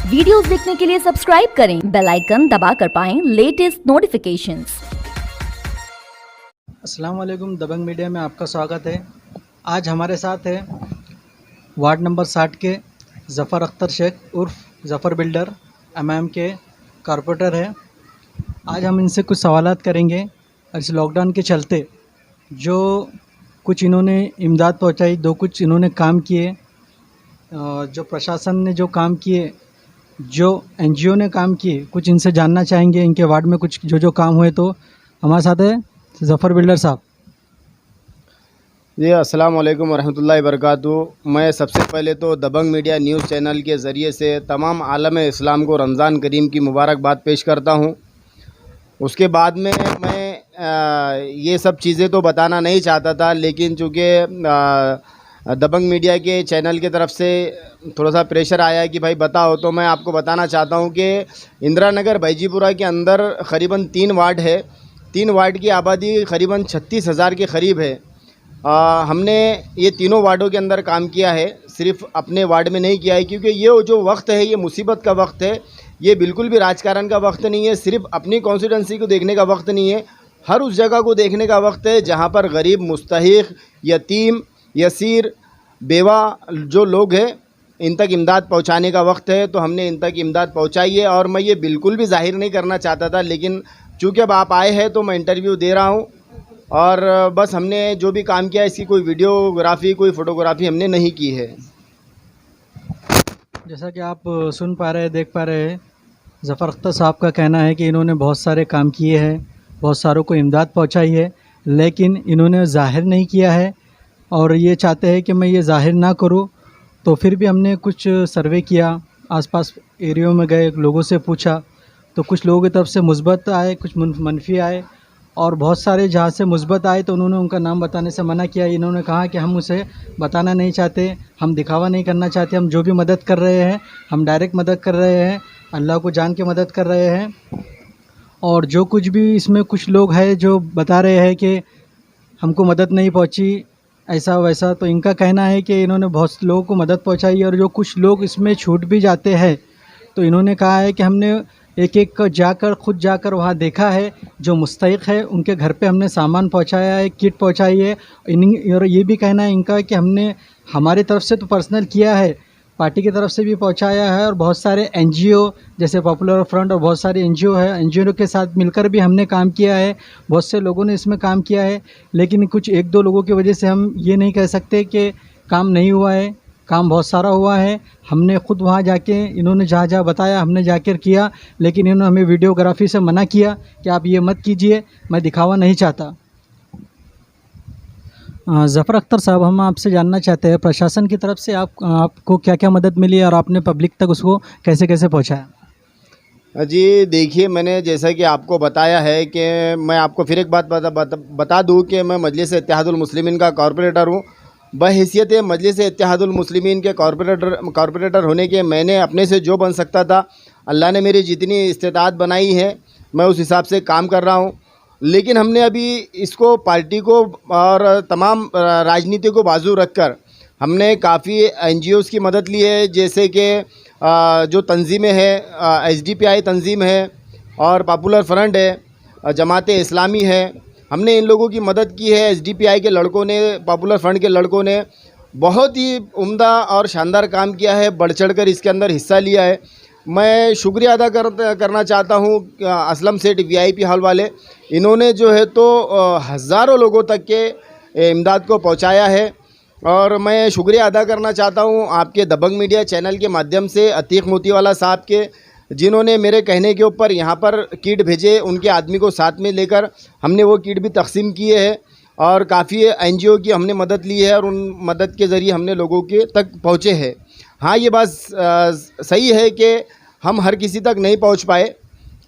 Videos देखने के लिए सब्सक्राइब करें, बेल आइकन दबाकर पाएं लेटेस्ट नोटिफिकेशंस। अस्सलाम वालेकुम, दबंग मीडिया में आपका स्वागत है। आज हमारे साथ है वार्ड नंबर 60 के ज़फ़र अख्तर शेख उर्फ ज़फ़र बिल्डर एमएम के कॉरपोरेटर है। आज हम इनसे कुछ सवालात करेंगे और इस लॉकडाउन के चलते जो कुछ इन्होंने इमदाद पहुंचाई, दो कुछ इन्होंने काम किए, जो प्रशासन ने जो काम किए, जो एनजीओ ने काम किए, कुछ इनसे जानना चाहेंगे। इनके वार्ड में कुछ जो काम हुए। तो हमारे साथ है ज़फ़र बिल्डर साहब। जी अस्सलाम वालेकुम वरहमतुल्लाहि वबरकातुहू। मैं सबसे पहले तो दबंग मीडिया न्यूज़ चैनल के ज़रिए से तमाम आलम इस्लाम को रमज़ान करीम की मुबारकबाद पेश करता हूँ। उसके बाद में मैं ये सब चीज़ें तो बताना नहीं चाहता था, लेकिन चूँकि दबंग मीडिया के चैनल की तरफ से थोड़ा सा प्रेशर आया कि भाई बताओ, तो मैं आपको बताना चाहता हूँ कि इंदिरा नगर बैजीपुरा के अंदर क़रीबन 3 वार्ड है। 3 वार्ड की आबादी क़रीबन 36,000 के क़रीब है। हमने ये तीनों वार्डों के अंदर काम किया है, सिर्फ अपने वार्ड में नहीं किया है, क्योंकि ये जो वक्त है ये मुसीबत का वक्त है। ये बिल्कुल भी राजकारण का वक्त नहीं है, सिर्फ अपनी कॉन्स्टिट्यूंसी को देखने का वक्त नहीं है, हर उस जगह को देखने का वक्त है जहाँ पर गरीब, मुस्तहिक, यतीम, यसीर, बेवा जो लोग हैं, इन तक इमदाद पहुँचाने का वक्त है। तो हमने इन तक इमदाद पहुँचाई है और मैं ये बिल्कुल भी जाहिर नहीं करना चाहता था, लेकिन चूँकि अब आप आए हैं तो मैं इंटरव्यू दे रहा हूँ। और बस हमने जो भी काम किया इसकी कोई वीडियोग्राफी, कोई फ़ोटोग्राफी हमने नहीं की है। जैसा कि आप सुन पा रहे हैं, देख पा रहे हैं, ज़फ़र अख्तर साहब का कहना है कि इन्होंने बहुत सारे काम किए हैं, बहुत सारों को इमदाद पहुंचाई है, लेकिन इन्होंने ज़ाहिर नहीं किया है और ये चाहते हैं कि मैं ये ज़ाहिर ना करूं। तो फिर भी हमने कुछ सर्वे किया, आसपास एरियो में गए, लोगों से पूछा, तो कुछ लोगों की तरफ से मुस्बत आए, कुछ मनफी आए, और बहुत सारे जहाँ से मुस्बत आए तो उन्होंने उनका नाम बताने से मना किया। इन्होंने कहा कि हम उसे बताना नहीं चाहते, हम दिखावा नहीं करना चाहते, हम जो भी मदद कर रहे हैं हम डायरेक्ट मदद कर रहे हैं, अल्लाह को जान के मदद कर रहे हैं। और जो कुछ भी इसमें कुछ लोग हैं जो बता रहे हैं कि हमको मदद नहीं पहुंची, ऐसा वैसा, तो इनका कहना है कि इन्होंने बहुत लोगों को मदद पहुंचाई। और जो कुछ लोग इसमें छूट भी जाते हैं तो इन्होंने कहा है कि हमने एक एक जाकर खुद जाकर वहाँ देखा है, जो मुस्तहिक है उनके घर पे हमने सामान पहुँचाया है, किट पहुँचाई है। और ये भी कहना है इनका कि हमने हमारी तरफ से तो पर्सनल किया है, पार्टी की तरफ से भी पहुँचाया है, और बहुत सारे एनजीओ जैसे पॉपुलर फ्रंट और बहुत सारे एनजीओ है, एनजीओ के साथ मिलकर भी हमने काम किया है। बहुत से लोगों ने इसमें काम किया है, लेकिन कुछ 1-2 लोगों की वजह से हम ये नहीं कह सकते कि काम नहीं हुआ है। काम बहुत सारा हुआ है। हमने ख़ुद वहाँ जाके, इन्होंने जहाँ जहाँ बताया हमने जाकर किया, लेकिन इन्होंने हमें वीडियोग्राफी से मना किया कि आप ये मत कीजिए, मैं दिखावा नहीं चाहता। ज़फ़र अख्तर साहब, हम आपसे जानना चाहते हैं प्रशासन की तरफ से आपको क्या क्या मदद मिली और आपने पब्लिक तक उसको कैसे कैसे पहुँचाया? जी देखिए, मैंने जैसा कि आपको बताया है कि मैं आपको फिर एक बात बता दूँ कि मैं मजलिस इत्तेहादुल मुस्लिमीन का कॉरपोरेटर हूँ। बहैसियत मजलिस इत्तेहादुल मुस्लिमीन के कॉरपोरेटर होने के मैंने अपने से जो बन सकता था, अल्लाह ने मेरी जितनी इस्तेताअत बनाई है मैं उस हिसाब से काम कर रहा हूँ। लेकिन हमने अभी इसको पार्टी को और तमाम राजनीति को बाजू रखकर हमने काफ़ी एनजीओज़ की मदद ली है, जैसे कि जो तंजीमें हैं, एसडीपीआई तंजीम है और पॉपुलर फ्रंट है, जमात इस्लामी है, हमने इन लोगों की मदद की है। एसडीपीआई के लड़कों ने, पॉपुलर फ्रंट के लड़कों ने बहुत ही उम्दा और शानदार काम किया है, बढ़ चढ़कर इसके अंदर हिस्सा लिया है। मैं शुक्रिया अदा करना चाहता हूँ असलम सेठ वीआईपी हॉल वाले, इन्होंने जो है तो हज़ारों लोगों तक के इमदाद को पहुँचाया है। और मैं शुक्रिया अदा करना चाहता हूँ आपके दबंग मीडिया चैनल के माध्यम से अतीक मोतीवाला साहब के, जिन्होंने मेरे कहने के ऊपर यहाँ पर किट भेजे, उनके आदमी को साथ में लेकर हमने वो किट भी तकसीम किए हैं और काफ़ी एनजीओ की हमने मदद ली है और उन मदद के ज़रिए हमने लोगों के तक पहुँचे हैं। हाँ, ये बात सही है कि हम हर किसी तक नहीं पहुँच पाए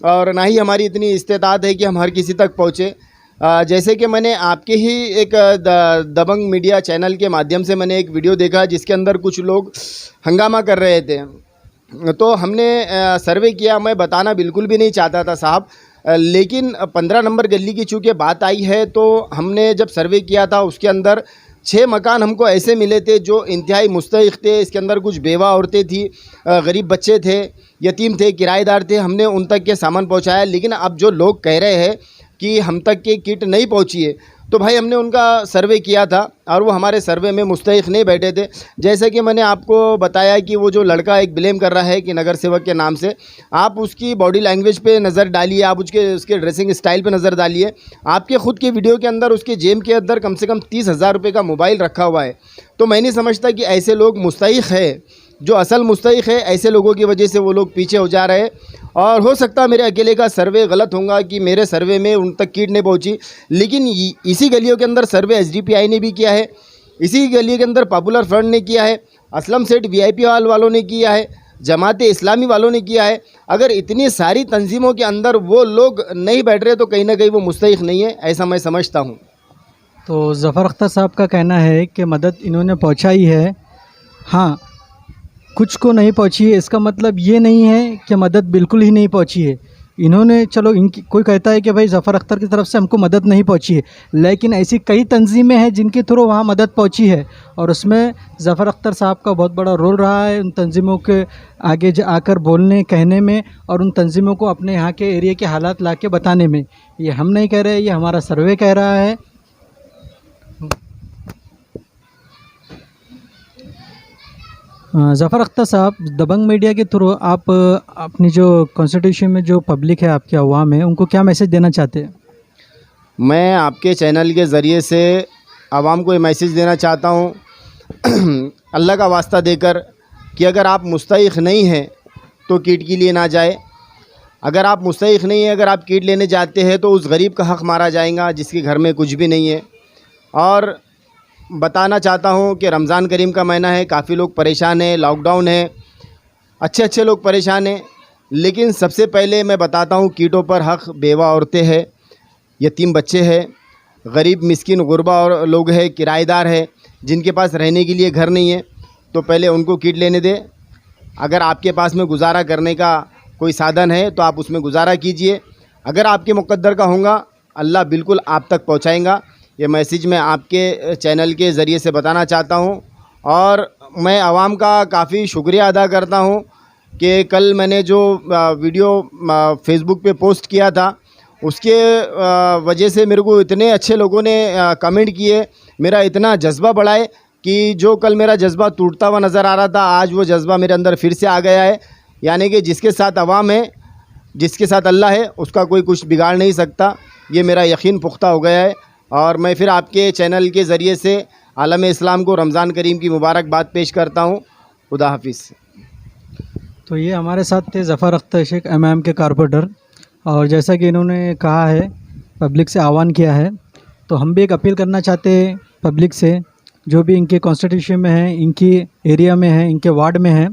और ना ही हमारी इतनी इस्तेताअत है कि हम हर किसी तक पहुँचे। जैसे कि मैंने आपके ही एक दबंग मीडिया चैनल के माध्यम से मैंने एक वीडियो देखा जिसके अंदर कुछ लोग हंगामा कर रहे थे, तो हमने सर्वे किया। मैं बताना बिल्कुल भी नहीं चाहता था साहब, लेकिन 15 नंबर गली की चूँकि बात आई है तो हमने जब सर्वे किया था उसके अंदर 6 मकान हमको ऐसे मिले थे जो इंतहाई मुस्तहिक थे। इसके अंदर कुछ बेवा औरतें थी, गरीब बच्चे थे, यतीम थे, किराएदार थे। हमने उन तक के सामान पहुंचाया। लेकिन अब जो लोग कह रहे हैं कि हम तक के किट नहीं पहुंची है, तो भाई हमने उनका सर्वे किया था और वो हमारे सर्वे में मुस्तहिक नहीं बैठे थे। जैसे कि मैंने आपको बताया कि वो जो लड़का एक ब्लेम कर रहा है कि नगर सेवक के नाम से, आप उसकी बॉडी लैंग्वेज पे नज़र डालिए, आप उसके ड्रेसिंग स्टाइल पे नज़र डालिए। आपके ख़ुद के वीडियो के अंदर उसके जेब के अंदर कम से कम 30,000 रुपये का मोबाइल रखा हुआ है। तो मैं नहीं समझता कि ऐसे लोग मुस्तहिक है। जो असल मुस्तहिक है, ऐसे लोगों की वजह से वो लोग पीछे हो जा रहे हैं। और हो सकता है मेरे अकेले का सर्वे गलत होगा कि मेरे सर्वे में उन तक किट नहीं पहुंची, लेकिन इसी गलियों के अंदर सर्वे एसडीपीआई ने भी किया है, इसी गली के अंदर पॉपुलर फ्रंट ने किया है, असलम सेठ वीआईपी हॉल वालों ने किया है, जमात इस्लामी वालों ने किया है। अगर इतनी सारी तंजीमों के अंदर वो लोग नहीं बैठ रहे तो कहीं ना कहीं वो मुस्तहिक नहीं है, ऐसा मैं समझता हूँ। तो ज़फ़र अख्तर साहब का कहना है कि मदद इन्होंने पहुंचाई है, हाँ कुछ को नहीं पहुंची है, इसका मतलब ये नहीं है कि मदद बिल्कुल ही नहीं पहुंची है। इन्होंने चलो इनकी कोई कहता है कि भाई ज़फ़र अख्तर की तरफ से हमको मदद नहीं पहुंची है, लेकिन ऐसी कई तंजीमें हैं जिनके थ्रू वहाँ मदद पहुंची है और उसमें ज़फ़र अख्तर साहब का बहुत बड़ा रोल रहा है उन तंजीमों के आगे आकर बोलने कहने में और उन तंजीमों को अपने यहाँ के एरिया के हालात ला के बताने में। ये हम नहीं कह रहे, ये हमारा सर्वे कह रहा है। ज़फ़र अख्तर साहब, दबंग मीडिया के थ्रू आप अपनी जो कॉन्स्टिट्यूशन में जो पब्लिक है, आपके अवाम है, उनको क्या मैसेज देना चाहते हैं? मैं आपके चैनल के ज़रिए से आवाम को ये मैसेज देना चाहता हूँ अल्लाह का वास्ता देकर कि अगर आप मुस्तहिक नहीं हैं तो किट के लिए ना जाए। अगर आप मुस्तहिक नहीं हैं, अगर आप किट लेने जाते हैं तो उस गरीब का हक़ मारा जाएगा जिसके घर में कुछ भी नहीं है। और बताना चाहता हूँ कि रमज़ान करीम का महीना है, काफ़ी लोग परेशान हैं, लॉकडाउन है, अच्छे लोग परेशान हैं। लेकिन सबसे पहले मैं बताता हूँ कीटों पर हक़ बेवा औरतें हैं, यतीम बच्चे हैं, गरीब मिस्किन गुरबा और लोग हैं, किराएदार हैं, जिनके पास रहने के लिए घर नहीं है, तो पहले उनको किट लेने दें। अगर आपके पास में गुजारा करने का कोई साधन है तो आप उसमें गुजारा कीजिए। अगर आपके मुक़द्दर का होगा, अल्लाह बिल्कुल आप तक पहुँचाएगा। ये मैसेज मैं आपके चैनल के ज़रिए से बताना चाहता हूँ। और मैं आवाम का काफ़ी शुक्रिया अदा करता हूँ कि कल मैंने जो वीडियो फेसबुक पे पोस्ट किया था, उसके वजह से मेरे को इतने अच्छे लोगों ने कमेंट किए, मेरा इतना जज्बा बढ़ाए कि जो कल मेरा जज्बा टूटता हुआ नज़र आ रहा था, आज वो जज्बा मेरे अंदर फिर से आ गया है। यानी कि जिसके साथ आवाम है, जिसके साथ अल्लाह है, उसका कोई कुछ बिगाड़ नहीं सकता। ये मेरा यकीन पुख्ता हो गया है। और मैं फिर आपके चैनल के ज़रिए से आलम इस्लाम को रमज़ान करीम की मुबारकबाद पेश करता हूँ। खुदा हाफिज़। तो ये हमारे साथ थे ज़फ़र अख्तर शेख एमएम के कारपोरेटर, और जैसा कि इन्होंने कहा है, पब्लिक से आह्वान किया है, तो हम भी एक अपील करना चाहते हैं पब्लिक से, जो भी इनके कॉन्स्टिट्यूशन में है, इनकी एरिया में है, इनके वार्ड में है,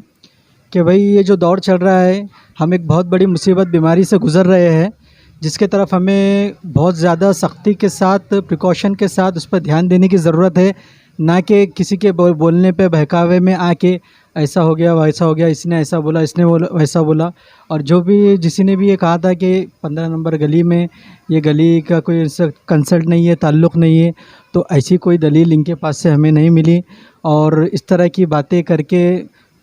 कि भाई ये जो दौर चल रहा है, हम एक बहुत बड़ी मुसीबत बीमारी से गुज़र रहे हैं, जिसके तरफ हमें बहुत ज़्यादा सख्ती के साथ, प्रिकॉशन के साथ उस पर ध्यान देने की ज़रूरत है। ना कि किसी के बोलने पे बहकावे में आके ऐसा हो गया, वैसा हो गया, इसने ऐसा बोला, इसने वैसा बोला। और जो भी जिसी ने भी ये कहा था कि 15 नंबर गली में, ये गली का कोई इससे कंसल्ट नहीं है, ताल्लुक़ नहीं है, तो ऐसी कोई दलील इनके पास से हमें नहीं मिली। और इस तरह की बातें करके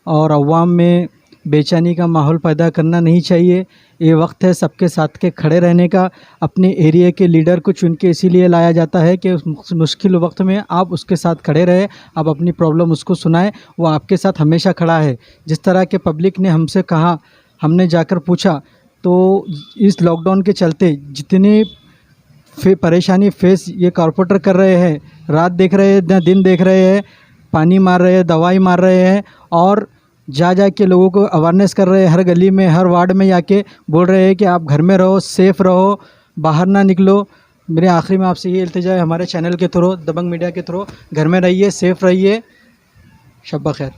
और अवाम में बेचैनी का माहौल पैदा करना नहीं चाहिए। ये वक्त है सबके साथ के खड़े रहने का। अपने एरिया के लीडर को चुन के इसीलिए लाया जाता है कि उस मुश्किल वक्त में आप उसके साथ खड़े रहे, आप अपनी प्रॉब्लम उसको सुनाएं, वो आपके साथ हमेशा खड़ा है। जिस तरह के पब्लिक ने हमसे कहा, हमने जाकर पूछा, तो इस लॉकडाउन के चलते जितनी परेशानी फेस ये कॉर्पोरेटर कर रहे हैं, रात देख रहे हैं, दिन देख रहे हैं, पानी मार रहे हैं, दवाई मार रहे हैं, और जा के लोगों को अवेयरनेस कर रहे हैं, हर गली में, हर वार्ड में जाके बोल रहे हैं कि आप घर में रहो, सेफ़ रहो, बाहर ना निकलो। मेरे आखिरी में आपसे ये इल्तिजा है, हमारे चैनल के थ्रू, दबंग मीडिया के थ्रू, घर में रहिए, सेफ़ रहिए। शब बख़ैर।